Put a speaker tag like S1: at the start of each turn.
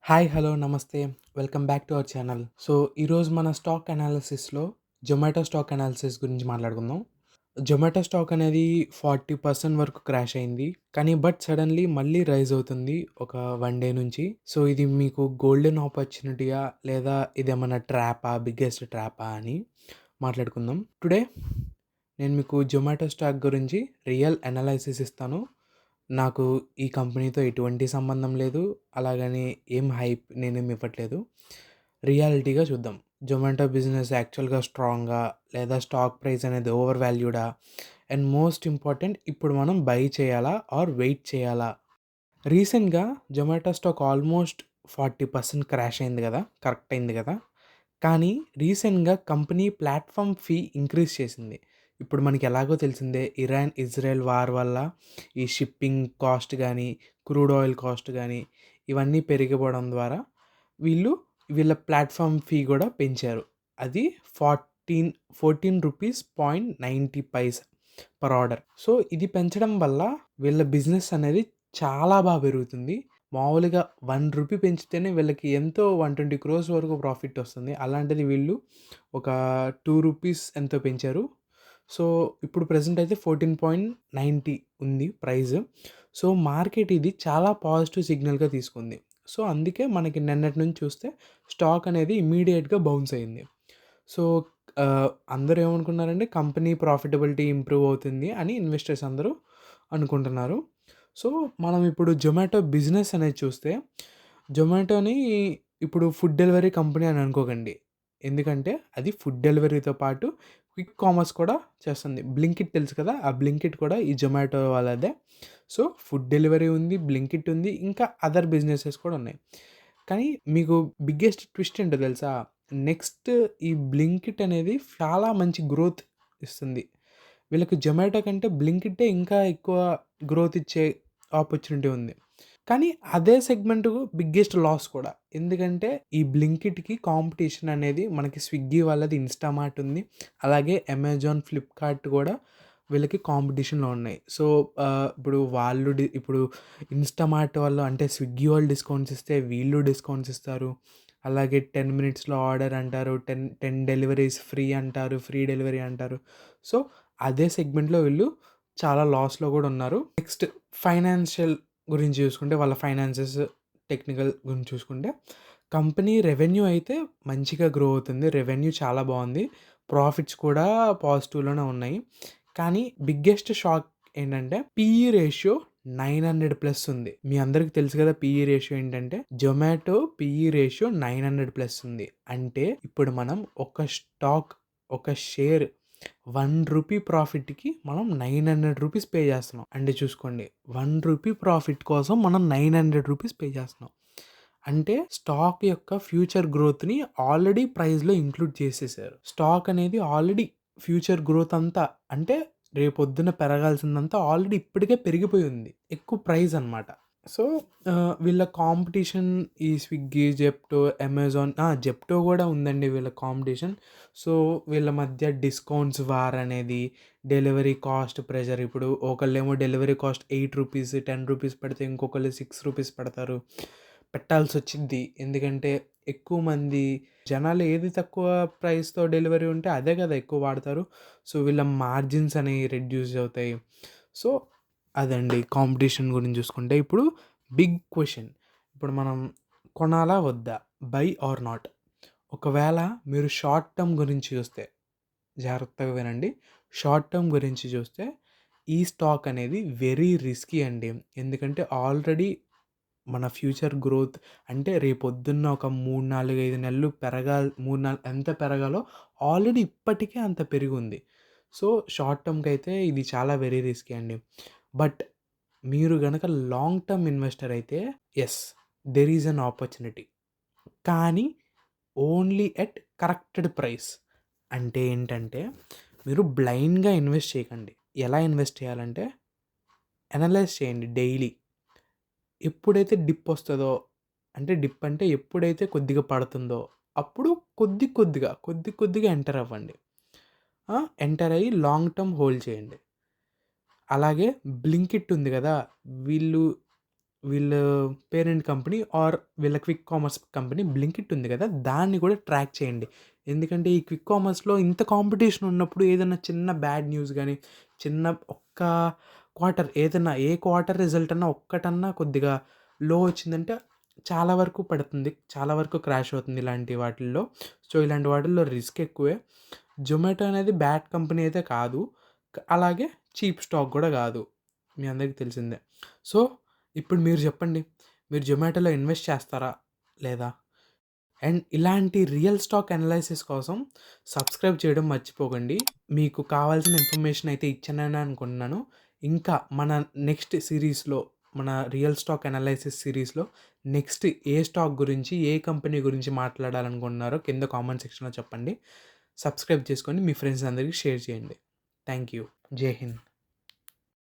S1: Hi, hello, నమస్తే. Welcome back to our channel. So, ఈరోజు మన స్టాక్ అనాలిసిస్‌లో జొమాటో స్టాక్ అనాలిసిస్ గురించి మాట్లాడుకుందాం. జొమాటో స్టాక్ అనేది 40% వరకు క్రాష్ అయింది. కానీ సడెన్‌లీ మళ్ళీ రైజ్ అవుతుంది ఒక 1 డే నుంచి. సో, ఇది మీకు గోల్డెన్ ఆపర్చునిటీయా? లేదా ఇదేమన్నా ట్రాపా? బిగ్గెస్ట్ ట్రాపా అని మాట్లాడుకుందాం. టుడే నేను మీకు జొమాటో స్టాక్ గురించి రియల్ అనాలైసిస్ ఇస్తాను. నాకు ఈ కంపెనీతో ఎటువంటి సంబంధం లేదు. అలాగని ఏం హైప్ నేనేమి ఇవ్వట్లేదు. రియాలిటీగా చూద్దాం. జొమాటో బిజినెస్ యాక్చువల్‌గా స్ట్రాంగా? లేదా స్టాక్ ప్రైస్ అనేది ఓవర్ వాల్యూడా? అండ్ మోస్ట్ ఇంపార్టెంట్, ఇప్పుడు మనం బై చేయాలా? ఆర్ వెయిట్ చేయాలా? రీసెంట్‌గా జొమాటో స్టాక్ ఆల్మోస్ట్ 40% క్రాష్ అయింది గదా! కరెక్ట్ అయింది గదా! కానీ రీసెంట్‌గా కంపెనీ ప్లాట్‌ఫార్మ్ ఫీ ఇంక్రీజ్ చేసింది. ఇప్పుడు మనకి ఎలాగో తెలిసిందే, ఇరాన్, ఇజ్రాయెల్ వార్ వల్ల ఈ షిప్పింగ్ కాస్ట్ గానీ, క్రూడ్ ఆయిల్ కాస్ట్ గానీ, ఇవన్నీ పెరిగిపోవడం ద్వారా వీళ్ళు వీళ్ళ ప్లాట్‌ఫార్మ్ ఫీ గూడా పెంచారు. అది 14 రూపీస్ పాయింట్ 90 పైసా పర్ ఆర్డర్. సో, ఇది పెంచడం వల్ల వీళ్ళ బిజినెస్ అనేది చాలా పెరుగుతుంది. మామూలుగా రూ. 1 పెంచితేనే వీళ్ళకి ఎంతో 120 క్రోర్స్ వరకు ప్రాఫిట్ వస్తుంది. అలాంటిది వీళ్ళు ఒక రూ. 2 ఎంతో పెంచారు. సో, ఇప్పుడు ప్రెజెంట్ అయితే 14.90 ఉంది ప్రైస్. సో, మార్కెట్ ఇది చాలా పాజిటివ్ సిగ్నల్‌గా తీసుకుంది. సో, అందుకే మనకి నిన్నటి నుంచి చూస్తే స్టాక్ అనేది ఇమ్మీడియేట్‌గా బౌన్స్ అయింది. సో, అందరూ ఏమనుకున్నారంటే కంపెనీ ప్రాఫిటబిలిటీ ఇంప్రూవ్ అవుతుంది అని ఇన్వెస్టర్స్ అందరూ అనుకుంటున్నారు. సో, మనం ఇప్పుడు జొమాటో బిజినెస్ అనేది చూస్తే, జొమాటోని ఇప్పుడు ఫుడ్ డెలివరీ కంపెనీ అని అనుకోకండి. ఎందుకంటే అది ఫుడ్ డెలివరీతో పాటు క్విక్ కామర్స్ కూడా చేస్తుంది. బ్లింకిట్ తెలుసు కదా! ఆ బ్లింకిట్ కూడా ఈ జొమాటో వాళ్ళదే. సో, ఫుడ్ డెలివరీ ఉంది, బ్లింకిట్ ఉంది, ఇంకా అదర్ బిజినెసెస్ కూడా ఉన్నాయి. కానీ మీకు బిగ్గెస్ట్ ట్విస్ట్ ఏంటో తెలుసా? నెక్స్ట్ ఈ బ్లింకిట్ అనేది చాలా మంచి గ్రోత్ ఇస్తుంది. వీళ్ళకి జొమాటో కంటే బ్లింకిట్టే ఇంకా ఎక్కువ గ్రోత్ ఇచ్చే ఆపర్చునిటీ ఉంది. కానీ అదే సెగ్మెంట్‌కు బిగ్గెస్ట్ లాస్ కూడా. ఎందుకంటే ఈ బ్లింకిట్‌కి కాంపిటీషన్ అనేది మనకి స్విగ్గీ వాళ్ళది ఇన్‌స్టామార్ట్ ఉంది. అలాగే అమెజాన్, ఫ్లిప్‌కార్ట్ కూడా వీళ్ళకి కాంపిటీషన్‌లో ఉన్నాయి. సో, ఇప్పుడు వాళ్ళు ఇప్పుడు ఇన్‌స్టామార్ట్ వాళ్ళు అంటే స్విగ్గీ వాళ్ళు డిస్కౌంట్స్ ఇస్తే వీళ్ళు డిస్కౌంట్స్ ఇస్తారు. అలాగే 10 మినిట్స్‌లో ఆర్డర్ అంటారు. 10 డెలివరీస్ ఫ్రీ అంటారు. ఫ్రీ డెలివరీ అంటారు. సో, అదే సెగ్మెంట్‌లో వీళ్ళు చాలా లాస్‌లో కూడా ఉన్నారు. నెక్స్ట్ ఫైనాన్షియల్ గురించి చూసుకుంటే వాళ్ళ ఫైనాన్సెస్, టెక్నికల్ గురించి చూసుకుంటే కంపెనీ రెవెన్యూ అయితే మంచిగా గ్రో అవుతుంది. రెవెన్యూ చాలా బాగుంది. ప్రాఫిట్స్ కూడా పాజిటివ్‌లోనే ఉన్నాయి. కానీ బిగ్గెస్ట్ షాక్ ఏంటంటే పీఈ రేషియో 900 ప్లస్ ఉంది. మీ అందరికి తెలుసు కదా పీఈ రేషియో ఏంటంటే? జొమాటో పీఈ రేషియో 900 ప్లస్ ఉంది. అంటే ఇప్పుడు మనం ఒక స్టాక్, ఒక షేర్ రూ. 1 ప్రాఫిట్‌కి మనం 900 రూపీస్ పే చేస్తున్నాం. అంటే చూసుకోండి, రూ. 1 ప్రాఫిట్ కోసం మనం 900 రూపీస్ పే చేస్తున్నాం. అంటే స్టాక్ యొక్క ఫ్యూచర్ గ్రోత్‌ని ఆల్రెడీ ప్రైస్‌లో ఇంక్లూడ్ చేసేసారు. స్టాక్ అనేది ఆల్రెడీ ఫ్యూచర్ గ్రోత్ అంతా, అంటే రేపొద్దున పెరగాల్సిందంతా ఆల్రెడీ ఇప్పటికే పెరిగిపోయి ఉంది. ఎక్కువ ప్రైస్ అనమాట. సో, వీళ్ళ కాంపిటీషన్ ఈ స్విగ్గీ, జెప్టో, అమెజాన్, జెప్టో గూడా ఉందండి వీళ్ళ కాంపిటీషన్. సో, వీళ్ళ మధ్య డిస్కౌంట్స్ వార్ అనేది, డెలివరీ కాస్ట్ ప్రెషర్. ఇప్పుడు ఒకళ్ళేమో డెలివరీ కాస్ట్ రూ. 8, రూ. 10 పెడితే ఇంకొకళ్ళు రూ. 6 పెడతారు. పెట్టాల్సొచ్చిద్ది. ఎందుకంటే ఎక్కువ మంది జనాలు ఏది తక్కువ ప్రైస్‌తో డెలివరీ ఉంటే అదే గదా ఎక్కువ వాడతారు. సో, వీళ్ళ మార్జిన్స్ అనేవి రెడ్యూస్ అవుతాయి. సో, అదండి కాంపిటీషన్ గురించి చూసుకుంటే. ఇప్పుడు బిగ్ క్వెషన్. ఇప్పుడు మనం కొనాలా? వద్దా? Buy or not? ఒకవేళ మీరు షార్ట్ టర్మ్ గురించి చూస్తే, జాగ్రత్తగా వినండి. షార్ట్ టర్మ్ గురించి చూస్తే ఈ స్టాక్ అనేది వెరీ రిస్కీ అండి. ఎందుకంటే ఆల్రెడీ మన ఫ్యూచర్ గ్రోత్, అంటే రేపొద్దున్న ఒక 3, 4, 5 నెలలు 3, 4 ఎంత పెరగాలో ఆల్రెడీ ఇప్పటికే అంత పెరిగుంది. సో, షార్ట్ టర్మ్‌కైతే ఇది చాలా వెరీ రిస్కీ అండి. బట్ మీరు గనక లాంగ్ టర్మ్ ఇన్వెస్టర్ అయితే yes, there is an opportunity. కానీ ఓన్లీ ఎట్ కరెక్టెడ్ ప్రైస్. అంటే ఏంటంటే మీరు బ్లైండ్‌గా ఇన్వెస్ట్ చేయకండి. ఎలా ఇన్వెస్ట్ చేయాలంటే అనలైజ్ చేయండి డైలీ. ఎప్పుడైతే డిప్ వస్తదో, అంటే డిప్ అంటే ఎప్పుడైతే కొద్దిగా పడుతుందో, అప్పుడు కొద్దిగా ఎంటర్ అవ్వండి. ఎంటర్ అయ్యి లాంగ్ టర్మ్ హోల్డ్ చేయండి. అలాగే బ్లింకిట్ ఉంది గదా! వీళ్ళు వీళ్ళ పేరెంట్ కంపెనీ ఆర్ వీళ్ళ క్విక్ కామర్స్ కంపెనీ బ్లింకిట్ ఉంది కదా! దాన్ని కూడా ట్రాక్ చేయండి. ఎందుకంటే ఈ క్విక్ కామర్స్‌లో ఇంత కాంపిటీషన్ ఉన్నప్పుడు ఏదన్నా చిన్న బ్యాడ్ న్యూస్ గాని, చిన్న ఒక్క క్వార్టర్ ఏదన్నా ఏ క్వార్టర్ రిజల్ట్ అన్నా ఒక్కటన్నా కొద్దిగా లో వచ్చిందంటే చాలా వరకు పడుతుంది. చాలా వరకు క్రాష్ అవుతుంది ఇలాంటి వాటిల్లో. సో, ఇలాంటి వాటిల్లో రిస్క్ ఎక్కువే. జొమాటో అనేది బ్యాడ్ కంపెనీ అయితే కాదు. అలాగే చీప్ స్టాక్ గూడా గాదు. మీ అందరికీ తెలిసిందే. సో, ఇప్పుడు మీరు జెప్పండి. మీరు జొమాటోలో ఇన్వెస్ట్ చేస్తారా? లేదా? అండ్ ఇలాంటి రియల్ స్టాక్ అనాలిసిస్ కోసం సబ్స్క్రైబ్ చేయడం మర్చిపోకండి. మీకు కావాల్సిన ఇన్ఫర్మేషన్ అయితే ఇచ్చానని అనుకుంటున్నాను. ఇంకా మన నెక్స్ట్ సీరీస్‌లో మన రియల్ స్టాక్ అనాలిసిస్ సీరీస్‌లో నెక్స్ట్ ఏ స్టాక్ గురించి, ఏ కంపెనీ గురించి మాట్లాడాలనుకుంటున్నారో కింద కామెంట్ సెక్షన్‌లో చెప్పండి. సబ్స్క్రైబ్ చేసుకొని మీ ఫ్రెండ్స్ అందరికి షేర్ చేయండి. Thank you. జై హింద్.